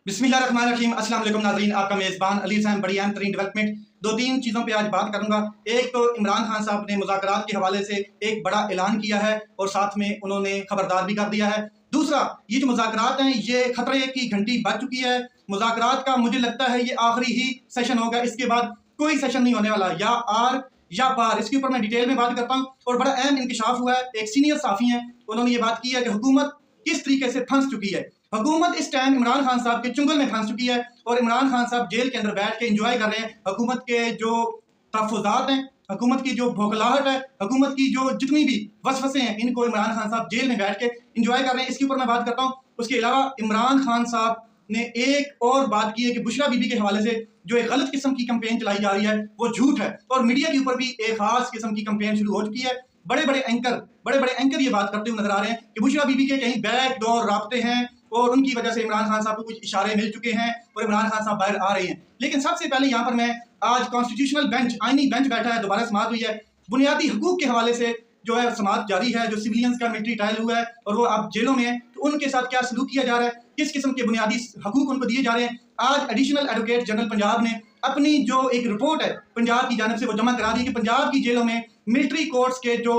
बिस्मिल्लाहिर्रहमानिर्रहीम। अस्सलाम वालेकुम नाज़रीन, आपका मेज़बान अली साहब बड़ी अहम तरीन डेवलपमेंट। दो तीन चीज़ों पे आज बात करूंगा। एक तो इमरान खान साहब ने मुज़ाकरात के हवाले से एक बड़ा ऐलान किया है और साथ में उन्होंने खबरदार भी कर दिया है। दूसरा, ये जो मुज़ाकरात हैं ये खतरे की घंटी बज चुकी है। मुज़ाकरात का मुझे लगता है ये आखिरी ही सेशन होगा, इसके बाद कोई सेशन नहीं होने वाला, या आर या पार। इसके ऊपर मैं डिटेल में बात करता हूँ और बड़ा अहम इंकशाफ हुआ है। एक सीनियर साफ़ी हैं, उन्होंने ये बात की है कि हुकूमत किस तरीके से फंस चुकी है। हुकूमत इस टाइम इमरान खान साहब के चुंगल में फंस चुकी है और इमरान खान साहब जेल के अंदर बैठ के एंजॉय कर रहे हैं। हुकूमत के जो तहफ़्फ़ुज़ात हैं, हुकूमत की जो भौखलाहट है, हुकूमत की जो जितनी भी वसवसे हैं, इनको इमरान खान साहब जेल में बैठ के एंजॉय कर रहे हैं। इसके ऊपर मैं बात करता हूँ। उसके अलावा इमरान खान साहब ने एक और बात की है कि बुशरा बीबी के हवाले से जो एक गलत किस्म की कंपेन चलाई जा रही है वो झूठ है और मीडिया के ऊपर भी एक खास किस्म की कंपेन शुरू हो चुकी है। बड़े बड़े एंकर ये बात करते हुए नजर आ रहे हैं कि बुशरा बीबी के कहीं बैक डोर राब्ते हैं और उनकी वजह से इमरान खान साहब को कुछ इशारे मिल चुके हैं और इमरान खान साहब बाहर आ रहे हैं। लेकिन सबसे पहले यहाँ पर मैं आज कॉन्स्टिट्यूशनल बेंच, आईनी बेंच बैठा है, दोबारा समाअत हुई है। बुनियादी हकूक के हवाले से जो है समाअत जारी है। जो सिविलियंस का मिलिट्री ट्रायल हुआ है और वो अब जेलों में है, तो उनके साथ क्या सलूक किया जा रहा है, किस किस्म के बुनियादी हकूक उनको दिए जा रहे हैं। आज एडिशनल एडवोकेट जनरल पंजाब ने अपनी जो एक रिपोर्ट है पंजाब की जानिब से वो जमा करा दी कि पंजाब की जेलों में मिलिट्री कोर्ट्स के जो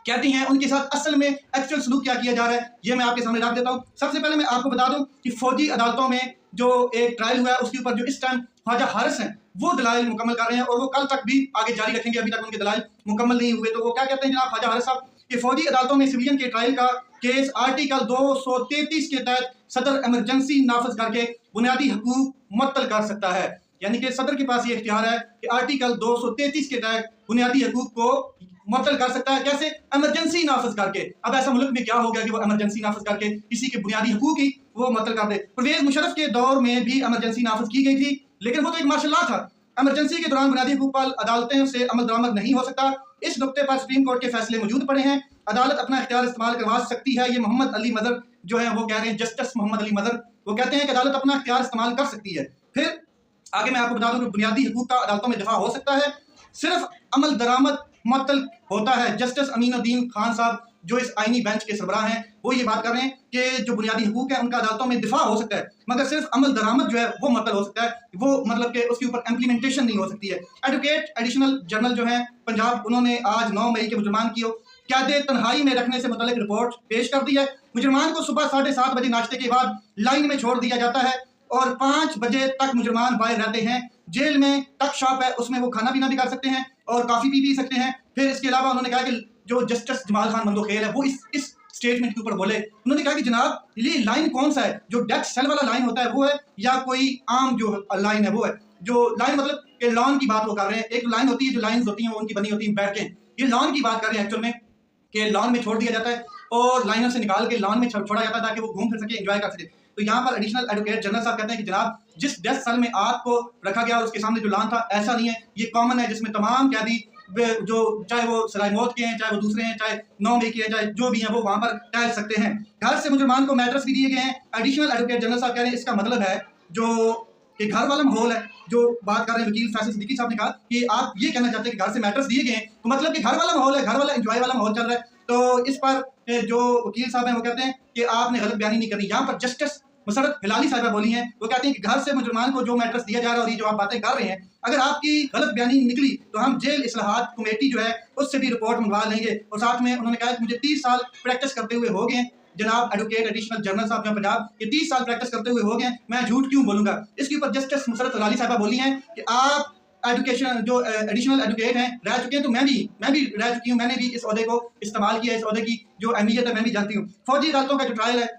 कहती हैं उनके साथ असल में एक्चुअल सलूक क्या किया जा रहा है, ये मैं आपके सामने रख देता हूँ। सबसे पहले मैं आपको बता दूं कि फौजी अदालतों में जो एक ट्रायल हुआ है उसके ऊपर जो इस टाइम ख्वाजा हारिस हैं वो दलाइल मुकम्मल कर रहे हैं और वो कल तक भी आगे जारी रखेंगे। अभी तक उनके दलाइल मुकम्मल नहीं हुए। तो वो क्या कहते हैं जनाब ख्वाजा हारिस साहब कि फौजी अदालतों में सिविलियन के ट्रायल का केस आर्टिकल 233 के तहत सदर इमरजेंसी नाफज करके बुनियादी हकूक मुअत्तल कर सकता है। यानी कि सदर के पास ये इख्तियार है कि आर्टिकल 233 के तहत बुनियादी हकूक को मुअत्तल कर सकता है। कैसे? इमरजेंसी नाफज करके। अब ऐसा मुल्क में क्या हो गया कि वो इमरजेंसी नाफज करके किसी के बुनियादी हकूक ही वो मुअत्तल कर दे। परवेज मुशर्रफ के दौर में भी इमरजेंसी नाफज की गई थी, लेकिन वो तो एक मार्शल लॉ था। इमरजेंसी के दौरान बुनियादी हकूक पर अदालतें से अमल दरामद नहीं हो सकता। इस नुक्ते पर सुप्रीम कोर्ट के फैसले मौजूद पड़े हैं। अदालत अपना इख्तियार इस्तेमाल करवा सकती है। ये मोहम्मद अली मजहर जो है वो कह रहे हैं, जस्टिस मोहम्मद अली मजहर, वो कहते हैं कि अदालत अपना इख्तियार इस्तेमाल कर सकती है। फिर आगे मैं आपको बता दूं कि बुनियादी हकूक का अदालतों में दिफा हो सकता है, सिर्फ अमल दरामद मुअत्तल होता है। जस्टिस अमीनुद्दीन खान साहब जो इस आईनी बेंच के सरबराह हैं वो ये बात कर रहे हैं कि जो बुनियादी हकूक है उनका अदालतों में दिफा हो सकता है, मगर सिर्फ अमल दरामद जो है वो मुअत्तल हो सकता है। वो मतलब कि उसके ऊपर इम्प्लीमेंटेशन नहीं हो सकती है। एडवोकेट एडिशनल जनरल जो है पंजाब, उन्होंने आज 9 मई के मुजरमान की कैद तन्हाई में रखने से मुतल्लिक रिपोर्ट पेश कर दी है। मुजरमान को सुबह 7:30 बजे नाश्ते के बाद लाइन में छोड़ दिया जाता है और 5 बजे तक मुजरमान बाहर रहते हैं। जेल में टक शॉप है, उसमें वो खाना पीना भी कर सकते हैं और काफ़ी पी सकते हैं। फिर इसके अलावा उन्होंने कहा कि जो जस्टिस जमाल खान मंदोखेल है वो इस स्टेटमेंट के ऊपर बोले। उन्होंने कहा कि जनाब ये लाइन कौन सा है, जो डेथ सेल वाला लाइन होता है वो है या कोई आम जो लाइन है वो है। जो लाइन मतलब कि लॉन की बात वो कर रहे हैं। एक लाइन होती है, जो लाइन्स होती हैं वो उनकी बनी होती हैं बैठ के, ये लॉन की बात कर रहे हैं एक्चुअल में, कि लॉन में छोड़ दिया जाता है और लाइनर से निकाल के लॉन में छोड़ा जाता है ताकि वो घूम फिर सके, एंजॉय कर सके। तो यहाँ पर एडिशनल एडवोकेट जनरल साहब कहते हैं कि जनाब जिस डेथ सेल में आपको रखा गया और उसके सामने जो लॉन था, ऐसा नहीं है, ये कॉमन है जिसमें तमाम कैदी जो चाहे वो सराय मौत के हैं, चाहे वो दूसरे हैं, चाहे 9 मई के हैं, चाहे जो भी हैं, वो वहां पर टहल सकते हैं। घर से मुसलमान को मैट्रेस भी दिए गए हैं। एडिशनल एडवोकेट जनरल साहब कह रहे हैं इसका मतलब है जो कि घर वाला माहौल है, जो बात कर रहे हैं वकील फैसल सिद्दीकी साहब ने कहा कि आप ये कहना चाहते हैं कि घर से मैट्रेस दिए गए हैं तो मतलब कि घर वाला माहौल है, घर वाला एंजॉय वाला माहौल चल रहा है। तो इस पर जो वकील साहब हैं वो कहते हैं कि आपने गलत बयानी नहीं करनी। यहाँ पर जस्टिस मुसरत हिलाली साहिबा बोली हैं, वो कहते हैं कि घर से मुसलमान को जो मैट्रेस दिया जा रहा है और ये जो आप बातें कर रहे हैं, अगर आपकी गलत बयानी निकली तो हम जेल इस्लाहात कमेटी जो है उससे भी रिपोर्ट मंगवा लेंगे। और साथ में उन्होंने कहा कि मुझे 30 साल प्रैक्टिस करते हुए हो गए हैं। जनाब एडवोकेट एडिशनल जनरल साहब जो पंजाब, ये 30 साल प्रैक्टिस करते हुए हो गए हैं, मैं झूठ क्यों बोलूंगा। इसके ऊपर जस्टिस मुसरत हिलाली साहिबा बोली हैं कि आप एडुकेशन जो एडिशनल एडवोकेट हैं रह चुके हैं, तो मैं भी रह चुकी हूँ, मैंने भी इस ओहदे को इस्तेमाल किया, इस ओहदे की जो अहमियत है मैं भी जानती हूँ। फौजी अदालतों का जो ट्रायल है,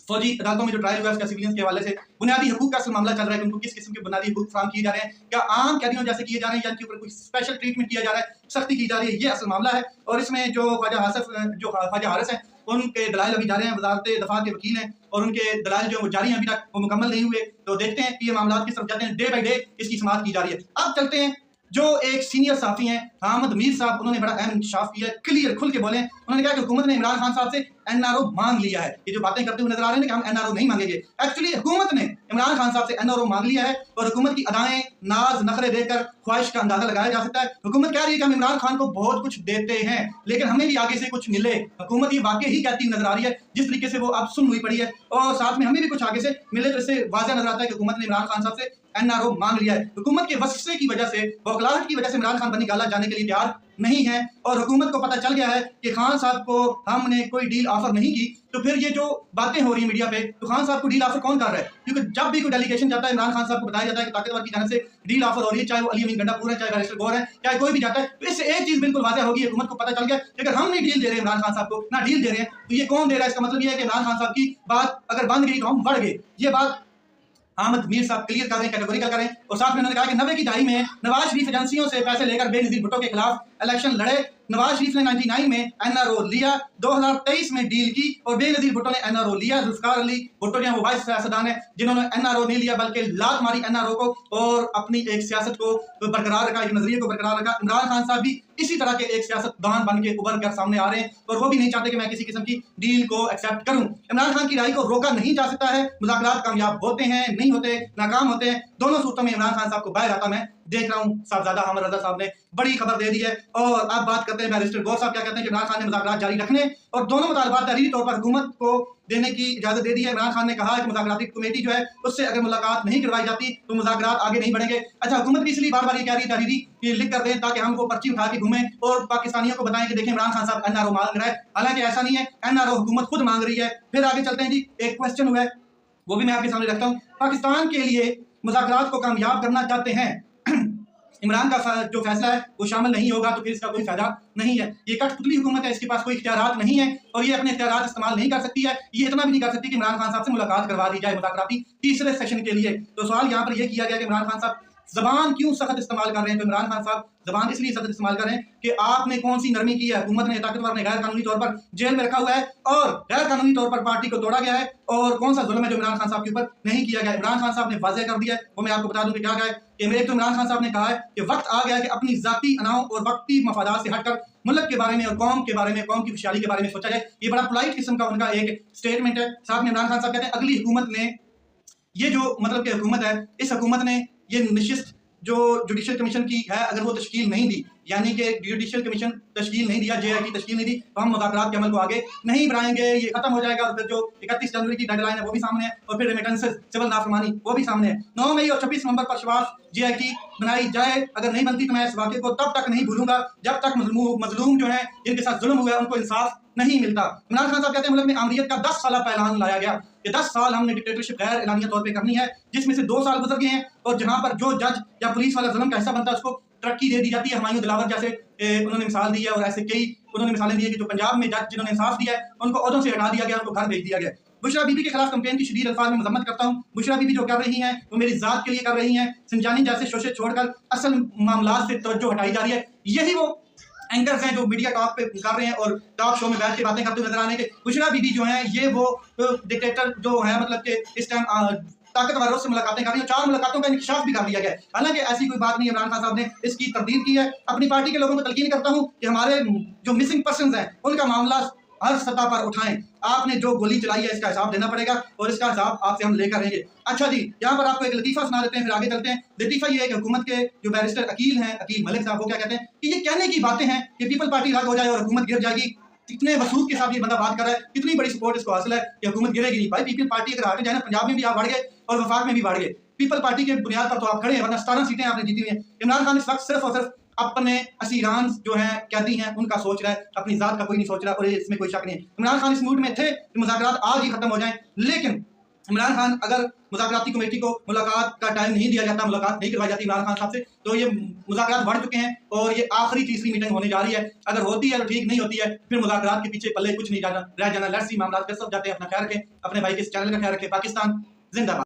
फौजी अदालतों में जो ट्रायल हुआ है उसका सिविलियंस के हवाले से बुनियादी हकूक का असल मामला चल रहा है कि उनको किस किस्म के बुनियादी हकूक फराहम किए जा रहे हैं, क्या आम कैदियों जैसे किए जा रहे हैं या इनके ऊपर कुछ स्पेशल ट्रीटमेंट किया जा रहा है, सख्ती की जा रही है, ये असल मामला है। और इसमें जो ख्वाजा हारिस हैं उनके दलाइल अभी जा रहे हैं, वजारत दफा के वकील हैं और उनके दलाइल जो जारी हैं, अभी तक वो मुकम्मल नहीं हुए। तो देखते हैं कि ये मामला किस तरफ जाते हैं। डे बाई डे इसकी समाअत की जा रही है। अब चलते हैं जो एक सीनियर साफी हैं हामिद मीर साहब, उन्होंने बड़ा अहम इंकशाफ किया, क्लियर खुल के बोले। उन्होंने कहा कि हुकूमत ने इमरान खान साहब से एनआरओ मांग लिया है। ये जो बातें करते हुए नजर आ रहे हैं कि हम एनआरओ नहीं मांगेंगे, एक्चुअली हुकूमत ने इमरान खान साहब से एनआरओ मांग लिया है और हुकूमत की अदाएं नाज नखरे देकर ख्वाहिश का अंदाजा लगाया जा सकता है। हुकूमत कह रही है कि हम इमरान खान को बहुत कुछ देते हैं लेकिन हमें भी आगे से कुछ मिले। हुकूमत ये वाकई ही कहती नजर आ रही है जिस तरीके से वो अब सुन हुई पड़ी है और साथ में हमें भी कुछ आगे से मिले, तो इससे वाज़ेह नजर आता है कि हुकूमत ने इमरान खान साहब से एनआरओ मांग लिया है। हुकूमत के वस्से की वजह से, बौखलाहट की वजह से इमरान खान बनी गाला जाने के लिए तैयार नहीं है और हुकूमत को पता चल गया है कि खान साहब को हमने कोई डील ऑफर नहीं की। तो फिर ये जो बातें हो रही है मीडिया पे, तो खान साहब को डील ऑफर कौन कर रहा है? क्योंकि जब भी कोई डेलीगेशन जाता है इमरान खान साहब को बताया जाता है कि ताकतवर की जानिब से डील ऑफर हो रही है, चाहे वो अली अमीन गंडापुर है, चाहे बैरिस्टर गौर है, चाहे कोई भी जाता है, तो इससे एक चीज बिल्कुल वाज़ेह होगी, हुकूमत को पता चल गया कि अगर हम नहीं डील दे रहे इमरान खान साहब को, ना डील दे रहे हैं, तो ये कौन दे रहा है? इसका मतलब ये है कि इमरान खान साहब की बात अगर बंद गई तो हम बढ़ गए। ये बात अहमद मीर साहब क्लियर कर रहे हैं, कैटेगोरिकल कर रहे हैं। और साथ में उन्होंने कहा कि 90 की दहाई में नवाज शरीफ एजेंसियों से पैसे लेकर बेनजीर भुट्टो के खिलाफ इलेक्शन लड़े। नवाज शरीफ ने 99 में एनआरओ लिया, 2023 में डील की और बेनजीर भुट्टो ने एनआरओ लिया। जुल्फिकार अली भुट्टो जो वो वाइस सियासतदान है जिन्होंने एनआरओ नहीं लिया बल्कि लात मारी एनआरओ को और अपनी एक सियासत को बरकरार रखा, एक नजरिए को बरकरार रखा। इमरान खान साहब भी इसी तरह के एक सियासतदान बन के उभर कर सामने आ रहे हैं और वो भी नहीं चाहते कि मैं किसी किस्म की डील को एक्सेप्ट करूं। इमरान खान की राय को रोका नहीं जा सकता है। मुज़ाकरात कामयाब होते हैं, नहीं होते, नाकाम होते हैं। दोनों सूरतों में इमरान खान साहब को बाहर आता मैं देख रहा हूं। साहबजादा अहमद रजा साहब ने बड़ी खबर दे दी है और अब बात करते हैं बैरिस्टर गौर साहब क्या कहते हैं कि इमरान खान ने मुज़ाकरात जारी रखने और दोनों मुतालबात तहरीरी तौर पर हुकूमत को देने की इजाजत दे दी है। इमरान खान ने कहा कि मुज़ाकराती कमेटी जो है उससे अगर मुलाकात नहीं करवाई जाती तो मुज़ाकरात आगे नहीं बढ़ेंगे। अच्छा, हुकूमत भी इसलिए बार बार ये कह रही है तहरीरी कि लिख कर दें ताकि हम वो पर्ची उठा के घूमें और पाकिस्तानियों को बताएं कि देखें इमरान खान साहब एनआरओ मांग रहा है। हालांकि ऐसा नहीं है, एनआरओ हुकूमत खुद मांग रही है। फिर आगे चलते हैं जी, एक क्वेश्चन हुआ है वो भी मैं आपके सामने रखता हूँ। पाकिस्तान के लिए मुज़ाकरात को कामयाब करना चाहते हैं, इमरान का जो फैसला है वो शामिल नहीं होगा तो फिर इसका कोई फायदा नहीं है। ये कठपुतली हुकूमत है, इसके पास कोई इख्तियारात नहीं है और ये अपने इख्तियारात इस्तेमाल नहीं कर सकती है। ये इतना भी नहीं कर सकती कि इमरान खान साहब से मुलाकात करवा दी जाए मुज़ाकराती तीसरे सेशन के लिए। तो सवाल यहाँ पर यह किया गया कि इमरान खान साहब जबान क्यों सख्त इस्तेमाल कर रहे हैं? तो इमरान खान साहब जबान इसलिए सख्त इस्तेमाल कर रहे हैं कि आपने कौन सी नरमी की है। हुकूमत ने, ताकतवर ने गैर कानूनी तौर पर जेल में रखा हुआ है और गैर कानूनी तौर पर पार्टी को तोड़ा गया है। और कौन सा जुल्म है जो इमरान खान साहब के ऊपर नहीं किया गया? इमरान खान साहब ने वाज़ेह कर दिया है, वो मैं आपको बता दूं कि क्या कहा है कि मेरे तो इमरान खान साहब ने कहा है कि वक्त आ गया कि अपनी जाती अनाव और वक्ती मफादात से हटकर मुल्क के बारे में और कौम के बारे में, कौम की खुशहाली के बारे में सोचा जाए। ये बड़ा पोलाइट किस्म का उनका एक स्टेटमेंट है। साथ में इमरान खान साहब कहते हैं अगली हुकूमत ने, ये जो मतलब कि हुकूमत है, इस हुकूमत ने ये निशिस्त जो जुडिशल कमीशन की है अगर वो तश्कील नहीं दी, यानी कि जुडिशल कमीशन तश्कील नहीं दिया, जेआईटी तश्कील नहीं दी, तो हम मुज़ाकरात के अमल को आगे नहीं बढ़ाएंगे। ये खत्म हो जाएगा और फिर जो 31 जनवरी की डेडलाइन है वो भी सामने है और फिर रेमिटेंसेस, सिविल नाफरमानी वो भी सामने है। 9 मई और 26 नवंबर पर शवाफ जेआईटी बनाई जाए। अगर नहीं बनती तो मैं इस वाक़े को तब तक नहीं भूलूंगा जब तक मजलूम जो है जिनके साथ जुल्म हुआ है उनको इंसाफ नहीं मिलता। इमरान खान साहब कहते हैं मुल्क में आमरीत का 10 साल ऐलान लाया गया कि 10 साल हमने डिक्टेटरशिप गैर एलानिया तौर पे करनी है, जिसमें से 2 साल गुजर गए हैं और जहां पर जो जज या पुलिस वाला जुल्म का हिस्सा बनता है उसको तरक्की दे दी जाती है। हुमायूं दिलावर जैसे उन्होंने मिसाल दी है और ऐसे कई उन्होंने मिसालें दी है कि जो पंजाब में जज जिन्होंने इंसाफ दिया है उनको ओहदों से हटा दिया गया, उनको घर भेज दिया गया। बुशरा बीबी के खिलाफ कंपेन की शदीद अल्फाज में मजम्मत करता हूँ। बुशरा बीबी जो कर रही हैं वो मेरी जात के लिए कर रही हैं। सिंजानी जैसे शोशे छोड़कर असल मामला से तवज्जो हटाई जा रही है। यही वो एंकर्स हैं जो मीडिया टॉक पे कर रहे हैं और टॉक शो में बैठ के बातें करते हुए नजर आने के। बुशरा बीबी जो हैं ये वो डिक्टेटर जो है, मतलब कि इस टाइम ताकतवरों से मुलाकातें कर रही है। 4 मुलाकातों का इंकशाफ भी कर दिया गया है। हालांकि ऐसी कोई बात नहीं, इमरान खान साहब ने इसकी तरदीद की है। अपनी पार्टी के लोगों को तलकीन करता हूँ कि हमारे जो मिसिंग पर्सन हैं उनका मामला हर सतह पर उठाएं। आपने जो गोली चलाई है इसका हिसाब देना पड़ेगा और इसका हिसाब आपसे हम लेकर रहेंगे। अच्छा जी, यहाँ पर आपको एक लतीफ़ा सुना देते हैं, फिर आगे चलते हैं। लतीफ़ा ये है कि हुकूमत के जो बैरिस्टर अकील हैं, अकील मलिक साहब, वो क्या कहते हैं कि ये कहने की बातें हैं कि पीपल पार्टी रद्द हो जाए और हुकूमत गिर जाएगी। कितने वसूख के साथ ये बंदा बात कर रहा है, कितनी बड़ी सपोर्ट इसको हासिल है कि हुकूमत गिरेगी नहीं। भाई पीपल पार्टी अगर आगे जाए ना, पंजाब में भी आप बढ़ गए और वफाक में भी बढ़ गए। पीपल पार्टी के बुनियाद पर तो आप खड़े हैं, वरना 17 सीटें आपने जीती हुई हैं। इमरान खान इस वक्त सिर्फ और सिर्फ अपने असीरान जो हैं, कैदी हैं, उनका सोच रहा है, अपनी जात का कोई नहीं सोच रहा और इसमें कोई शक नहीं है। इमरान खान इस मूड में थे कि मुज़ाकरात आज ही खत्म हो जाएं, लेकिन इमरान खान अगर मुज़ाकराती कमेटी को मुलाकात का टाइम नहीं दिया जाता, मुलाकात नहीं करवाई जाती इमरान खान साहब से, तो ये मुज़ाकरात बढ़ चुके हैं और ये आखिरी तीसरी मीटिंग होने जा रही है। अगर होती है तो ठीक, नहीं होती है फिर मुज़ाकरात के पीछे पल्ले कुछ नहीं रह जाना। लेट्स सी, मामला कर सब जाते हैं। अपना ख्याल रखें, अपने भाई के इस चैनल का ख्याल रखें। पाकिस्तान जिंदाबाद।